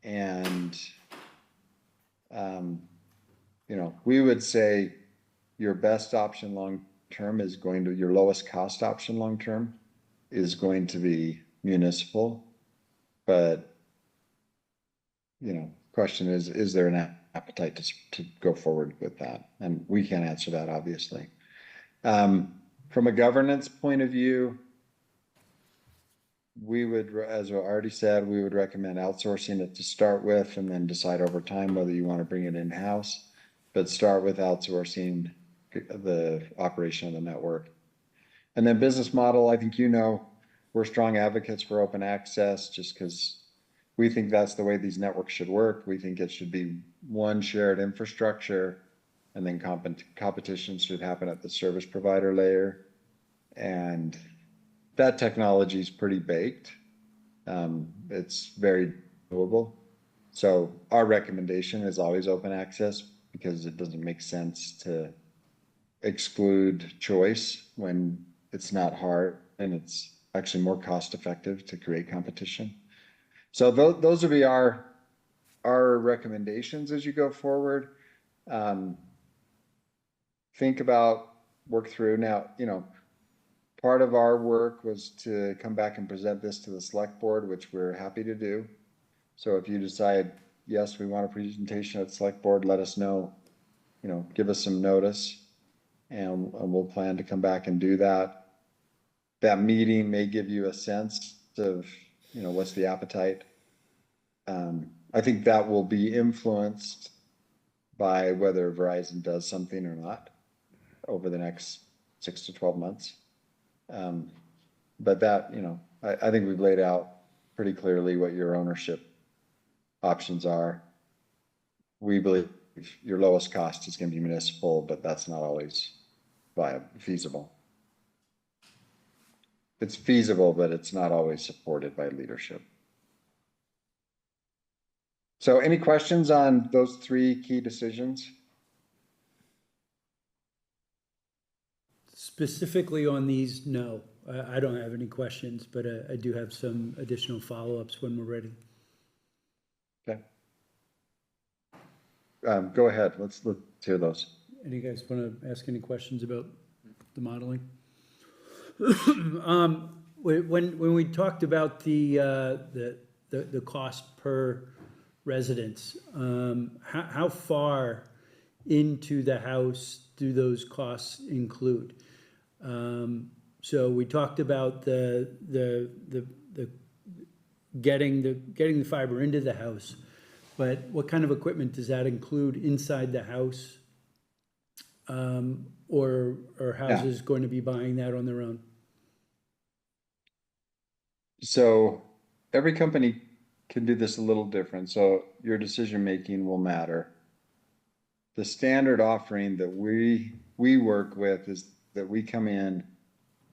And, you know, we would say your best option long-term is going to, your lowest cost option long-term is going to be municipal. But, you know, question is there an appetite to go forward with that? And we can't answer that, obviously. From a governance point of view, we would, as I already said, we would recommend outsourcing it to start with and then decide over time whether you want to bring it in-house, but start with outsourcing the operation of the network. And then business model, I think, you know, we're strong advocates for open access just because we think that's the way these networks should work. We think it should be one shared infrastructure, and then competition should happen at the service provider layer. And that technology is pretty baked. It's very doable. So our recommendation is always open access, because it doesn't make sense to exclude choice when it's not hard and it's actually more cost effective to create competition. So those would be our recommendations as you go forward. Think about, work through. Now, you know, part of our work was to come back and present this to the select board, which we're happy to do. So if you decide, yes, we want a presentation at select board, let us know, you know, give us some notice, and we'll plan to come back and do that. That meeting may give you a sense of, you know, what's the appetite. I think that will be influenced by whether Verizon does something or not over the next 6 to 12 months. But that, you know, I think we've laid out pretty clearly what your ownership options are. We believe your lowest cost is going to be municipal, but that's not always feasible. It's feasible, but it's not always supported by leadership. So any questions on those 3 key decisions? Specifically on these, no. I don't have any questions, but I do have some additional follow-ups when we're ready. Okay. Go ahead. Let's hear those. Any of you guys want to ask any questions about the modeling? When we talked about the cost per residence, how far into the house do those costs include? So we talked about the getting the fiber into the house, but what kind of equipment does that include inside the house? Or houses going to be buying that on their own? So every company can do this a little different. So your decision making will matter. The standard offering that we work with is that we come in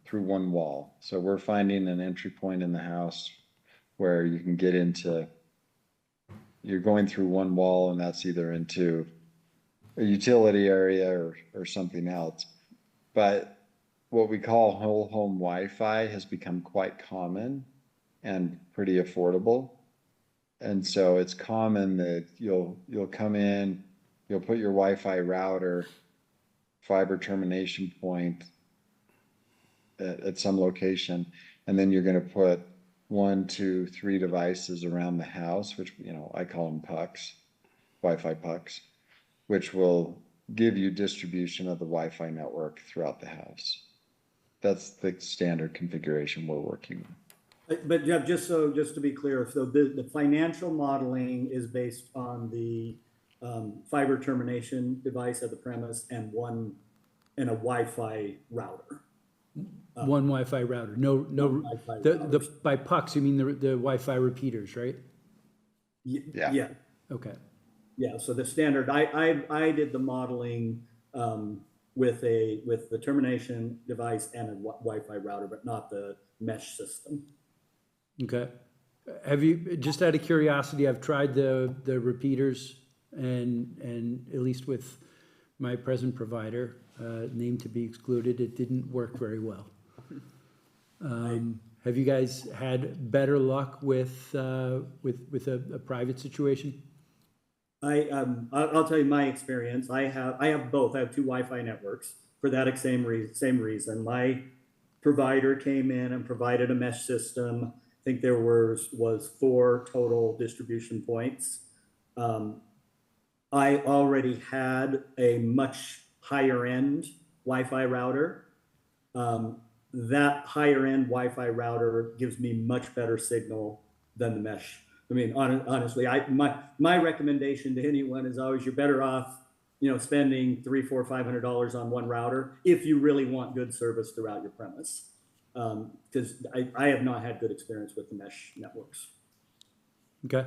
through one wall. So we're finding an entry point in the house where you can get into, you're going through one wall, and that's either into a utility area or something else. But what we call whole home Wi-Fi has become quite common and pretty affordable. And so it's common that you'll come in, you'll put your Wi-Fi router, fiber termination point at some location, and then you're going to put 1, 2, 3 devices around the house, which, you know, I call them pucks, Wi-Fi pucks, which will give you distribution of the Wi-Fi network throughout the house. That's the standard configuration we're working with. But Jeff, just to be clear, so the financial modeling is based on the fiber termination device at the premise and a Wi-Fi router. One Wi-Fi router, no, Wi-Fi the, routers. by pucks, you mean the Wi-Fi repeaters, right? Yeah. Yeah, Okay, yeah, so the standard, I did the modeling, with the termination device and a Wi-Fi router, but not the mesh system. okay. Have you, just out of curiosity, I've tried the repeaters and at least with my present provider, named to be excluded, it didn't work very well. Have you guys had better luck with a private situation? I'll tell you my experience. I have both. I have two Wi-Fi networks for that same reason. My provider came in and provided a mesh system. I think there was 4 total distribution points. I already had a much higher end Wi-Fi router. That higher end Wi-Fi router gives me much better signal than the mesh. I mean, honestly, my recommendation to anyone is always you're better off, spending $300, $400, $500 on one router if you really want good service throughout your premise. Because I have not had good experience with the mesh networks. Okay,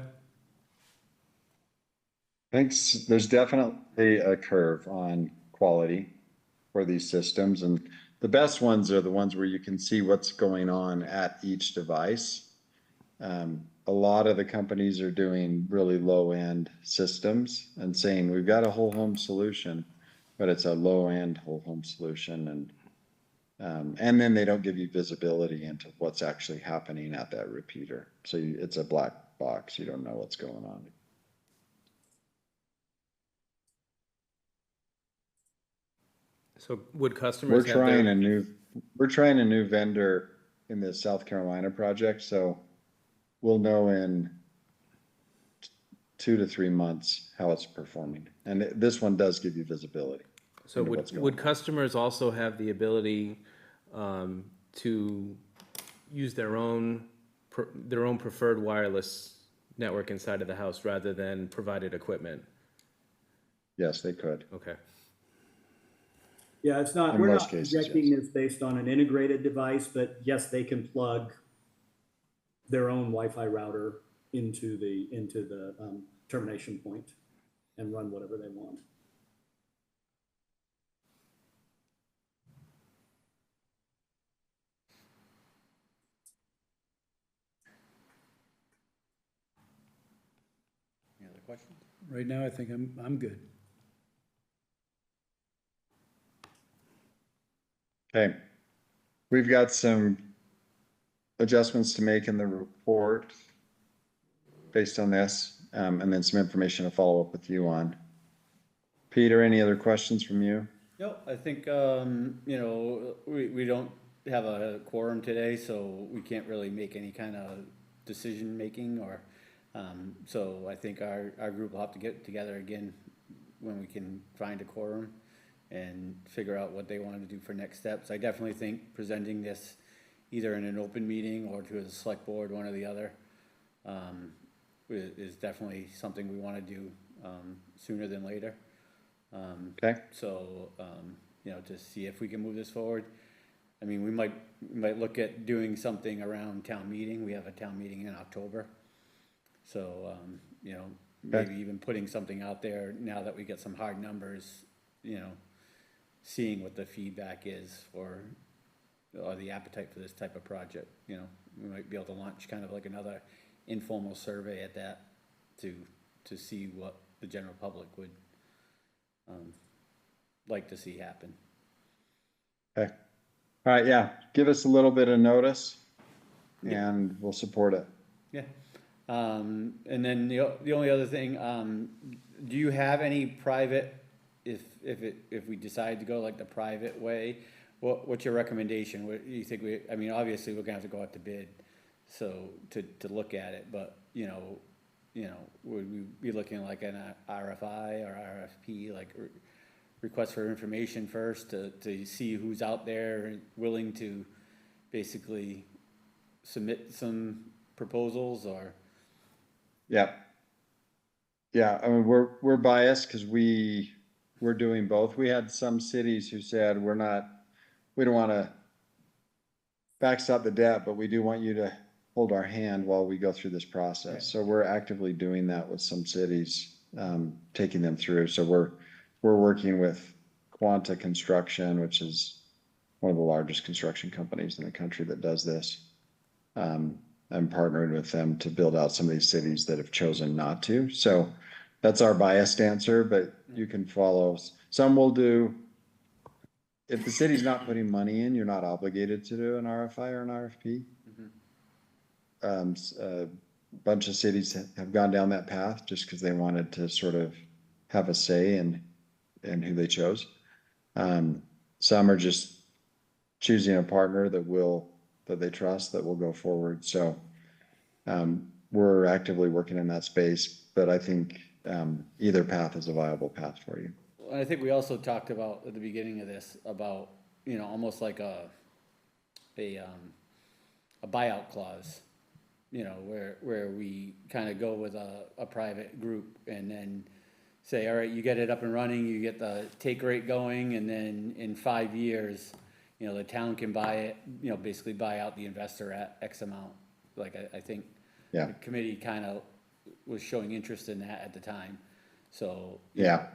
Thanks. There's definitely a curve on quality for these systems, and the best ones are the ones where you can see what's going on at each device. A lot of the companies are doing really low-end systems and saying we've got a whole home solution, but it's a low-end whole home solution, and then they don't give you visibility into what's actually happening at that repeater. So it's a black box. You don't know what's going on. So would We're customers have trying their, we're trying a new vendor in the South Carolina project, so we'll know in 2 to 3 months how it's performing. And this one does give you visibility. so into what's going would on. customers also have the ability to use their own preferred wireless network inside of the house rather than provided equipment? Yes, they could. Okay. Yeah, it's not, In we're most not cases, projecting yes. this based on an integrated device, but yes, they can plug their own Wi-Fi router into the termination point and run whatever they want. Any other questions? right now I think I'm good. Okay. We've got some adjustments to make in the report based on this, and then some information to follow up with you on. Peter, any other questions from you? No, I think, we don't have a quorum today, so we can't really make any kind of decision making or, so I think our group will have to get together again when we can find a quorum and figure out what they want to do for next steps. I definitely think presenting this either in an open meeting or to the select board, one or the other, is definitely something we want to do, sooner than later. Okay. So, to see if we can move this forward. I mean, we might look at doing something around town meeting. We have a town meeting in October. So, maybe even putting something out there now that we get some hard numbers, seeing what the feedback is or the appetite for this type of project. We might be able to launch kind of like another informal survey at that to see what the general public would like to see happen. Okay. All right, yeah. Give us a little bit of notice and we'll support it. Yeah. And then the only other thing, do you have any private, if we decide to go like the private way, what's your recommendation? What do you think I mean, obviously we're gonna have to go out to bid, so to look at it, but would we be looking like an RFI or RFP, like request for information first to see who's out there and willing to basically submit some proposals or? Yeah. Yeah, I mean, we're biased because we're doing both. We had some cities who said we don't want to backstop the debt, but we do want you to hold our hand while we go through this process. So we're actively doing that with some cities, taking them through. So we're working with Quanta Construction, which is one of the largest construction companies in the country that does this. I'm partnering with them to build out some of these cities that have chosen not to. So that's our biased answer, but you can follow. Some will do. If the city's not putting money in, you're not obligated to do an RFI or an RFP. A bunch of cities have gone down that path just because they wanted to sort of have a say in who they chose. Some are just choosing a partner that they trust that will go forward. So we're actively working in that space, but I think either path is a viable path for you. I think we also talked about at the beginning of this about, you know, almost like a buyout clause, you know, where we kind of go with a private group and then say, all right, you get it up and running, you get the take rate going, and then in 5 years, you know, the town can buy it, you know, basically buy out the investor at X amount. Like, I think the committee kind of was showing interest in that at the time. So, yeah.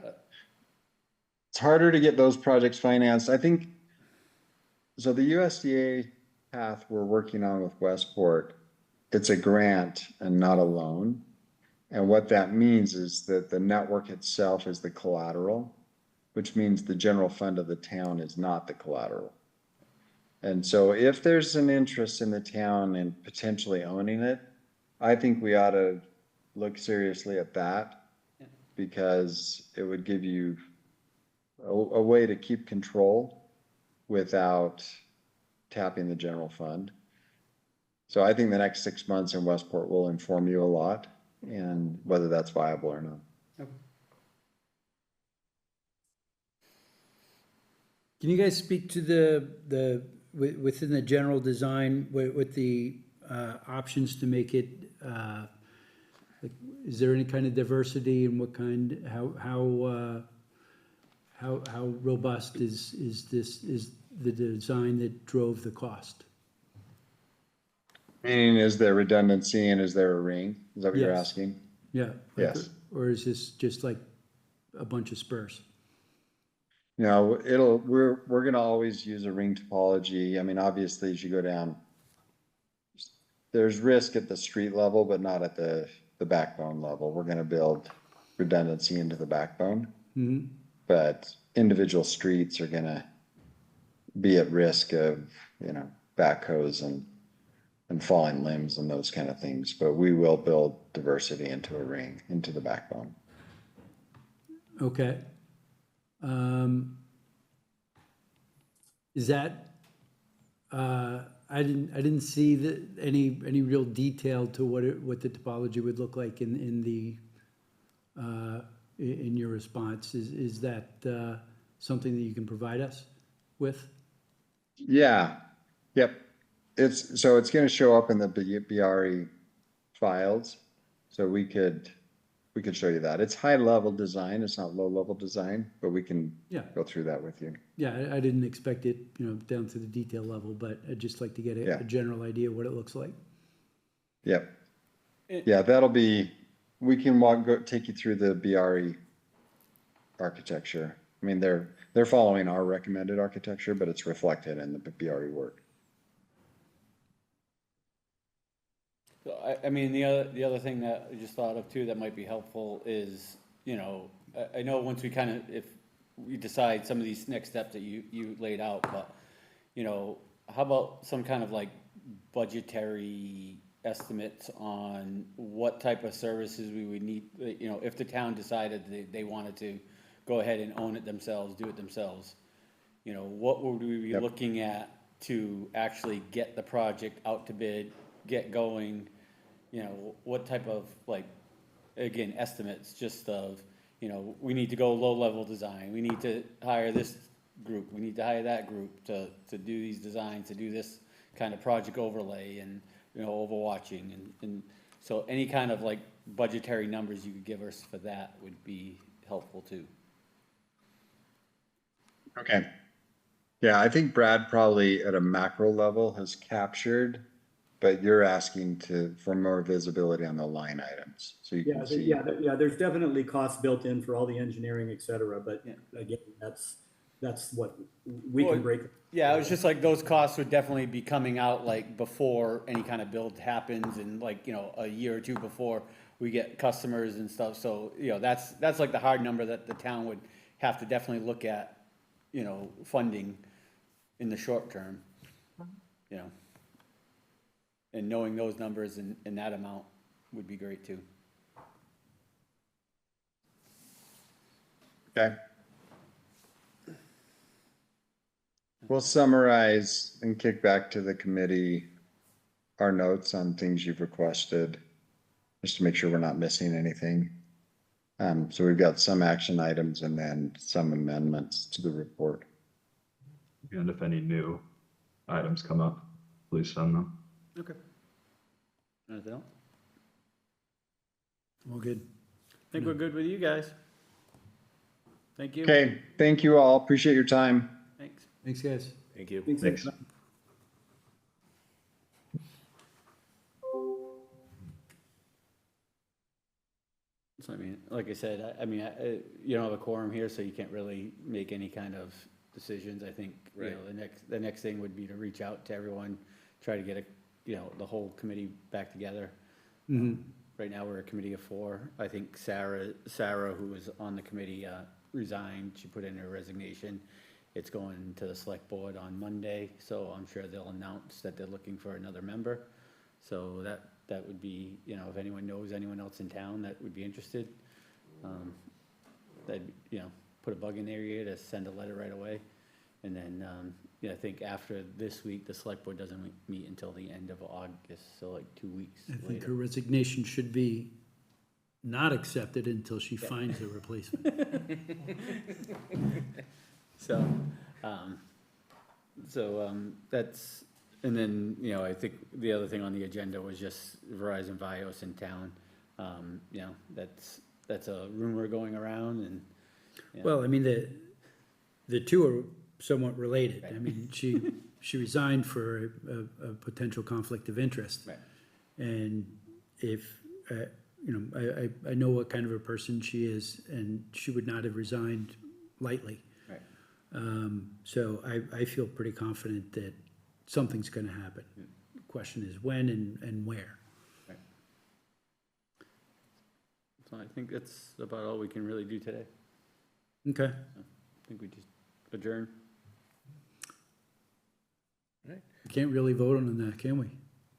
It's harder to get those projects financed. I think, so the USDA path we're working on with Westport, it's a grant and not a loan. And what that means is that the network itself is the collateral, which means the general fund of the town is not the collateral. And so if there's an interest in the town in potentially owning it, I think we ought to look seriously at that, because it would give you a way to keep control without tapping the general fund. So I think the next 6 months in Westport will inform you a lot, and whether that's viable or not. Okay. Can you guys speak to the within the general design with the options to make it? Is there any kind of diversity, and what kind? How robust is the design that drove the cost? Meaning, is there redundancy and is there a ring? Is that what you're asking? Yeah. Yes. Or is this just like a bunch of spurs? No, we're gonna always use a ring topology. I mean, obviously, as you go down, there's risk at the street level, but not at the backbone level. We're gonna build redundancy into the backbone. Mm-hmm. But individual streets are gonna be at risk of, you know, backhoes and falling limbs and those kind of things. But we will build diversity into a ring, into the backbone. Okay. Is that, I didn't see any real detail to what the topology would look like in your response. Is that something that you can provide us with? Yeah. Yep. It's going to show up in the BRE files, so we could show you that. It's high level design. It's not low level design, but we can go through that with you. Yeah, I didn't expect it, you know, down to the detail level, but I'd just like to get a general idea of what it looks like. Yep. Yeah, that'll be. We can take you through the BRE architecture. I mean, they're following our recommended architecture, but it's reflected in the BRE work. I mean, the other thing that I just thought of too that might be helpful is, you know, I know once we kind of, if we decide some of these next steps that you laid out, but, you know, how about some kind of like budgetary estimates on what type of services we would need, you know, if the town decided they wanted to go ahead and own it themselves, do it themselves, you know, what would we be looking at to actually get the project out to bid, get going? You know, what type of, like, again, estimates just of, you know, we need to go low-level design, we need to hire this group, we need to hire that group to do these designs, to do this kind of project overlay and, you know, overwatching. And so any kind of, like, budgetary numbers you could give us for that would be helpful, too. Okay. Yeah, I think Brad probably at a macro level has captured, but you're asking for more visibility on the line items, so you Yeah, can see. yeah, there's definitely costs built in for all the engineering, et cetera, but again, that's what we can Well, break. Yeah, it was just like those costs would definitely be coming out like before any kind of build happens and like, a year or two before we get customers and stuff. So, that's like the hard number that the town would have to definitely look at, funding in the short term, you know. And knowing those numbers and that amount would be great too. Okay. We'll summarize and kick back to the committee our notes on things you've requested, just to make sure we're not missing anything. So we've got some action items and then some amendments to the report. And if any new items come up, please send them. Okay. Anything else? All good. I think we're good with you guys. Thank you. Okay, thank you all. Appreciate your time. Thanks. Thanks, guys. Thank you. Thanks. So I mean, like I said, you don't have a quorum here, so you can't really make any kind of decisions. I think, Right. the next thing would be to reach out to everyone, try to get the whole committee back together. Right now, we're a committee of 4. I think Sarah, who was on the committee, resigned. She put in her resignation. It's going to the select board on Monday, so I'm sure they'll announce that they're looking for another member. So that would be, if anyone knows anyone else in town that would be interested, that, put a bug in their ear to send a letter right away. And then, I think after this week, the select board doesn't meet until the end of August, so like 2 weeks I think later. her resignation should be not accepted until she finds a replacement. So, that's, and then, I think the other thing on the agenda was just Verizon Vios in town. That's a rumor going around and. Well, I mean, the two are somewhat related. I mean, she resigned for a potential conflict of interest. Right. And if, I know what kind of a person she is, and she would not have resigned lightly. Right. So I feel pretty confident that something's gonna happen. The question is when and where. Right. So I think that's about all we can really do today. Okay. I think we just adjourn. Can't really vote on that, can we?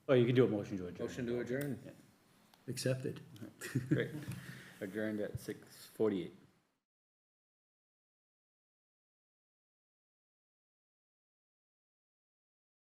Oh, you can do a motion to adjourn. Motion to adjourn. Accepted. Great. Adjourned at 6:48.